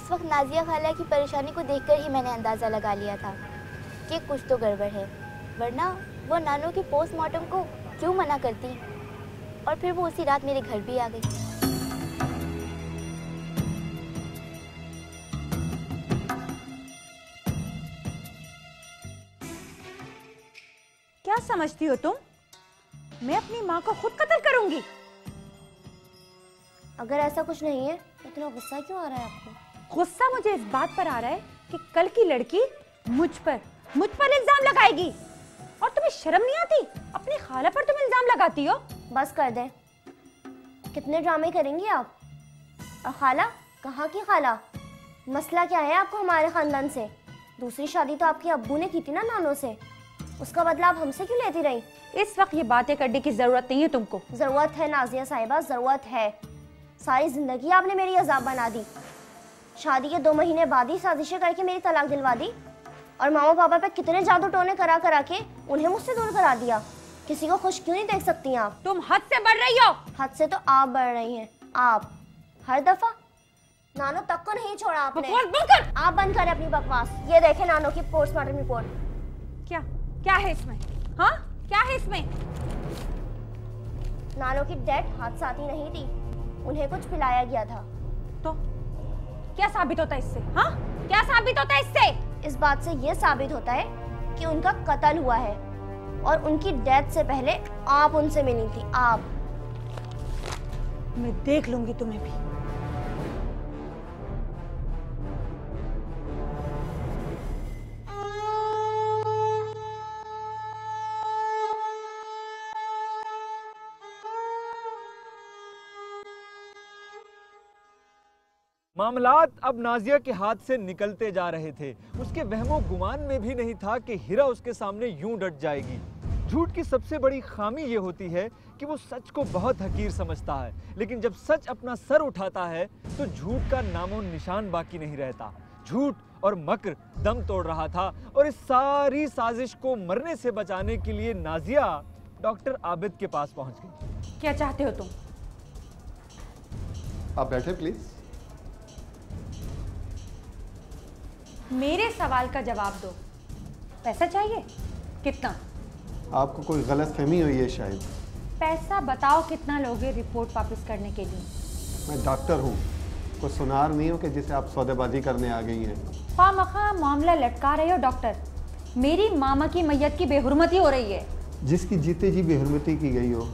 उस वक्त नाजिया खाला की परेशानी को देखकर ही मैंने अंदाज़ा लगा लिया था कि कुछ तो गड़बड़ है, वरना वो नानू के पोस्टमार्टम को क्यों मना करती। और फिर वो उसी रात मेरे घर भी आ गई। क्या समझती हो तुम? मैं अपनी माँ को खुद कत्ल करूंगी? अगर ऐसा कुछ नहीं है, इतना गुस्सा क्यों आ रहा है आपको? गुस्सा मुझे इस बात पर आ रहा है कि कल की लड़की मुझ पर इल्जाम लगाएगी। और तुम्हें शर्म नहीं आती? अपनी खाला पर तुम इल्जाम लगाती हो। बस कर दे, कितने ड्रामे करेंगी आप? और खाला, कहाँ की खाला? मसला क्या है आपको हमारे खानदान से? दूसरी शादी तो आपके अब्बू ने की थी ना नानों से, उसका बदला आप हमसे क्यों लेती रही? इस वक्त ये बातें करने की जरूरत नहीं है तुमको। जरूरत है नाजिया साहिबा, जरूरत है। सारी जिंदगी आपने मेरी अजाब बना दी। शादी के 2 महीने बाद ही साजिशें करके मेरी तलाक दिलवा दी और मामा पापा पे कितने जादू टोने करा करा के उन्हें मुझसे दूर करा दिया। किसी को खुश क्यों नहीं देख सकती आप? तुम हद से बढ़ रही हो। हद से तो आप बढ़ रही हैं। आप हर दफा नानो तक को नहीं छोड़ा आपने। बकवास बंद कर। आप बंद करें अपनी बकवास। ये देखें नानो की पोस्टमार्टम रिपोर्ट। क्या है इसमें? हाँ, क्या है इसमें? नानो की डेथ हादसाती नहीं थी, उन्हें कुछ पिलाया गया था। तो क्या साबित होता है इससे? हाँ, क्या साबित होता है इससे? इस बात से ये साबित होता है कि उनका कत्ल हुआ है और उनकी डेथ से पहले आप उनसे मिली थी। आप। मैं देख लूंगी तुम्हें भी। मामलात अब नाजिया के हाथ से निकलते जा रहे थे। उसके वहमो गुमान में भी नहीं था कि हिरा उसके सामने यूं डट जाएगी। झूठ की सबसे बड़ी खामी ये होती है कि वो सच को बहुत हकीर समझता है, लेकिन जब सच अपना सर उठाता है तो झूठ का नामो निशान बाकी नहीं रहता। झूठ और मकर दम तोड़ रहा था और इस सारी साजिश को मरने से बचाने के लिए नाजिया डॉक्टर आबिद के पास पहुंच गई। क्या चाहते हो तुम? आप बैठे प्लीज। मेरे सवाल का जवाब दो। पैसा चाहिए? कितना? आपको कोई गलत फहमी हुई है शायद। पैसा बताओ, कितना लोगे रिपोर्ट वापस करने के लिए? मैं डॉक्टर हूँ, कोई सुनार नहीं हो कि जिसे आप सौदेबाजी करने आ गई हैं। खामखा मामला लटका रहे हो डॉक्टर। मेरी मामा की मैयत की बेहुरमती हो रही है। जिसकी जीते जी बेहुरमती की गई हो,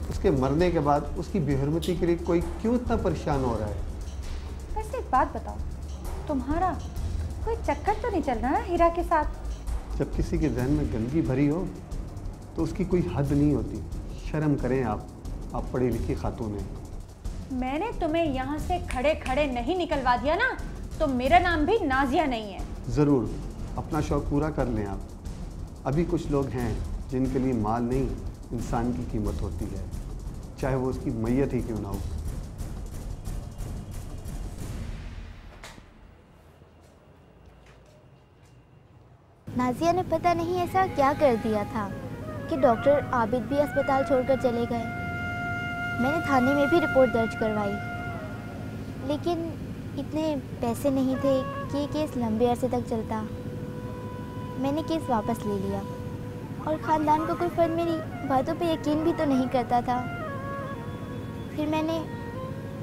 उसके मरने के बाद उसकी बेहुरमती के लिए कोई क्यों इतना परेशान हो रहा है? वैसे एक बात बताओ, तुम्हारा कोई चक्कर तो नहीं चल रहा है हीरा के साथ? जब किसी के जहन में गंदगी भरी हो तो उसकी कोई हद नहीं होती। शर्म करें आप पढ़ी लिखी खातून हैं। मैंने तुम्हें यहाँ से खड़े खड़े नहीं निकलवा दिया ना, तो मेरा नाम भी नाजिया नहीं है। ज़रूर, अपना शौक पूरा कर लें आप। अभी कुछ लोग हैं जिनके लिए माल नहीं, इंसान की कीमत होती है, चाहे वो उसकी मैयत ही क्यों ना हो। नाजिया ने पता नहीं ऐसा क्या कर दिया था कि डॉक्टर आबिद भी अस्पताल छोड़कर चले गए। मैंने थाने में भी रिपोर्ट दर्ज करवाई, लेकिन इतने पैसे नहीं थे कि ये केस लंबे अरसे तक चलता। मैंने केस वापस ले लिया और ख़ानदान को कोई फर्द मेरी बातों पे यकीन भी तो नहीं करता था। फिर मैंने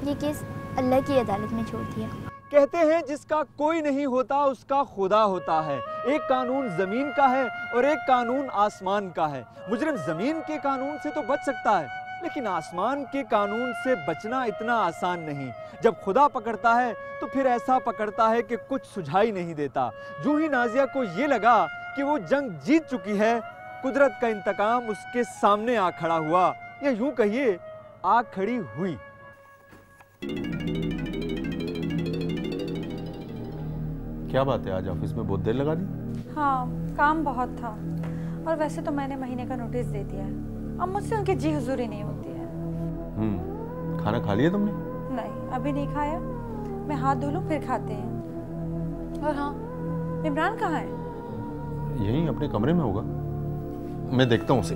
ये केस अल्लाह की अदालत में छोड़ दिया। कहते हैं जिसका कोई नहीं होता उसका खुदा होता है। एक कानून जमीन का है और एक कानून आसमान का है। मुजरिम जमीन के कानून से तो बच सकता है, लेकिन आसमान के कानून से बचना इतना आसान नहीं। जब खुदा पकड़ता है तो फिर ऐसा पकड़ता है कि कुछ सुझाई नहीं देता। जो ही नाजिया को ये लगा कि वो जंग जीत चुकी है, कुदरत का इंतकाम उसके सामने आ खड़ा हुआ, या यूं कहिए आ खड़ी हुई। क्या बात है, आज ऑफिस में बहुत देर लगा दी? हाँ, काम बहुत था और वैसे तो मैंने महीने का नोटिस दे दिया है। अब मुझसे उनकी जी हुजूरी नहीं होती है। खाना खा लिया तुमने? नहीं, अभी नहीं खाया। मैं हाथ धो लूं फिर खाते हैं। और हाँ, इमरान कहाँ है? यहीं अपने कमरे में होगा, मैं देखता हूँ उसे।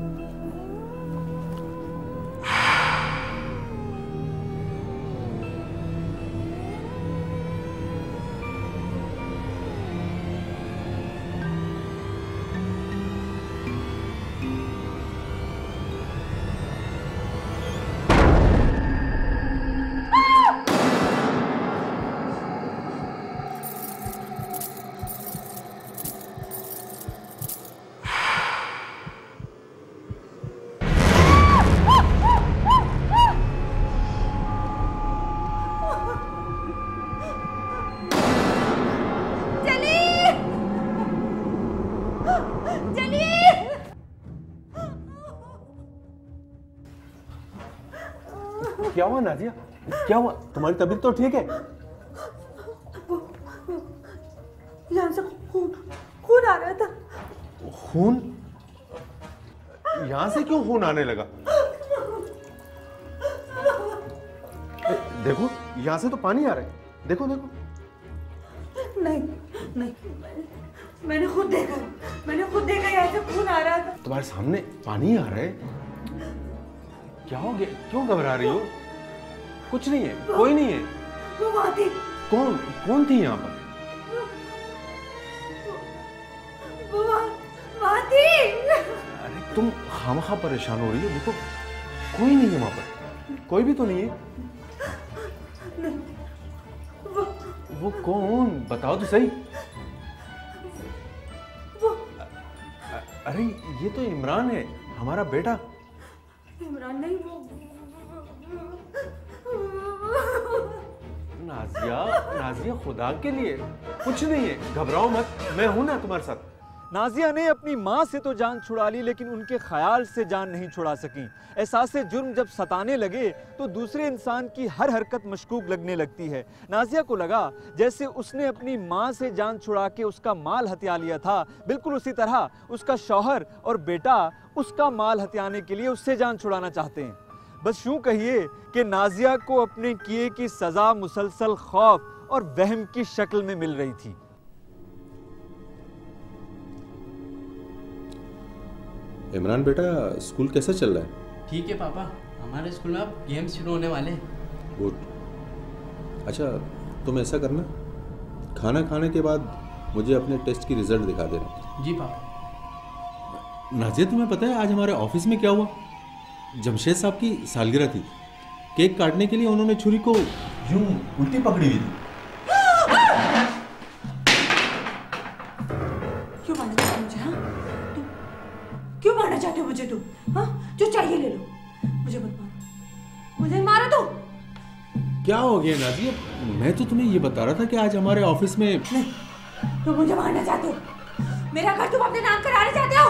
क्या हुआ नाजिया? क्या हुआ? तुम्हारी तबीयत तो ठीक है? यहाँ से खून आ रहा था। खून? यहां से क्यों खून आने लगा? देखो यहां से तो पानी आ रहा है, देखो देखो। नहीं नहीं, मैंने खुद देखा यहाँ से खून आ रहा था। तुम्हारे सामने पानी आ रहा है? क्या हो गया? क्यों घबरा रही हो? कुछ नहीं है, कोई नहीं है। वो वहाँ थी। कौन थी यहाँ पर? वो वहाँ थी। अरे तुम खामखा परेशान हो रही हो, देखो कोई नहीं है वहां पर, कोई भी तो नहीं है। वो कौन? बताओ तो सही। अरे ये तो इमरान है, हमारा बेटा। इमरान नहीं, वो नाजिया खुदा के लिए कुछ नहीं है, घबराओ मत, मैं हूं ना तुम्हारे साथ। नाजिया ने अपनी माँ से तो जान छुड़ा ली, लेकिन उनके ख्याल से जान नहीं छुड़ा सकी। एहसास-ए जुर्म जब सताने लगे तो दूसरे इंसान की हर हरकत मशकूक लगने लगती है। नाजिया को लगा जैसे उसने अपनी माँ से जान छुड़ा के उसका माल हथिया लिया था, बिल्कुल उसी तरह उसका शौहर और बेटा उसका माल हथियाने के लिए उससे जान छुड़ाना चाहते हैं। बस यूं कहिए कि नाजिया को अपने किए की सज़ा मुसलसल खौफ और वहम की शक्ल में मिल रही थी। इमरान बेटा, स्कूल कैसा चल रहा है? ठीक है पापा, हमारे स्कूल में अब गेम्स शुरू होने वाले हैं। गुड। अच्छा तुम ऐसा करना, खाना खाने के बाद मुझे अपने टेस्ट की रिजल्ट दिखा देना। जी पापा। नाजिया तुम्हें पता है आज हमारे ऑफिस में क्या हुआ? जमशेद साहब की सालगिरह थी, केक काटने के लिए उन्होंने छुरी को यूं उल्टी पकड़ी हुई थी। क्यों मारना चाहते हो मुझे? हाँ, तुम क्यों मारना चाहते हो मुझे? तुम हाँ, जो चाहिए ले लो, मुझे मत मारो, मुझे मारो तुम। क्या हो गया नाजिया? मैं तो तुम्हें ये बता रहा था कि आज हमारे ऑफिस में। नहीं, तुम मुझे मारना चाहते हो, मेरा घर तुम अपने नाम कराना चाहते हो।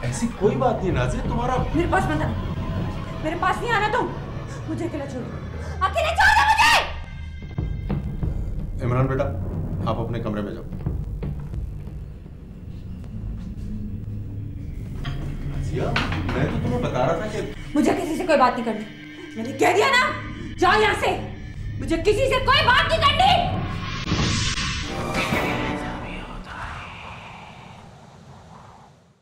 ऐसी कोई बात नहीं नाजिया, तुम्हारा मेरे पास मत आना, मेरे पास नहीं आना तुम, मुझे अकेला छोड़ दो, अकेले छोड़ दो मुझे। इमरान बेटा, आप अपने कमरे में जाओ। नाजिया, मैं तो तुम्हें बता रहा था कि मुझे किसी से कोई बात नहीं करनी, मैंने कह दिया ना, जाओ यहाँ से, मुझे किसी से कोई बात नहीं करनी।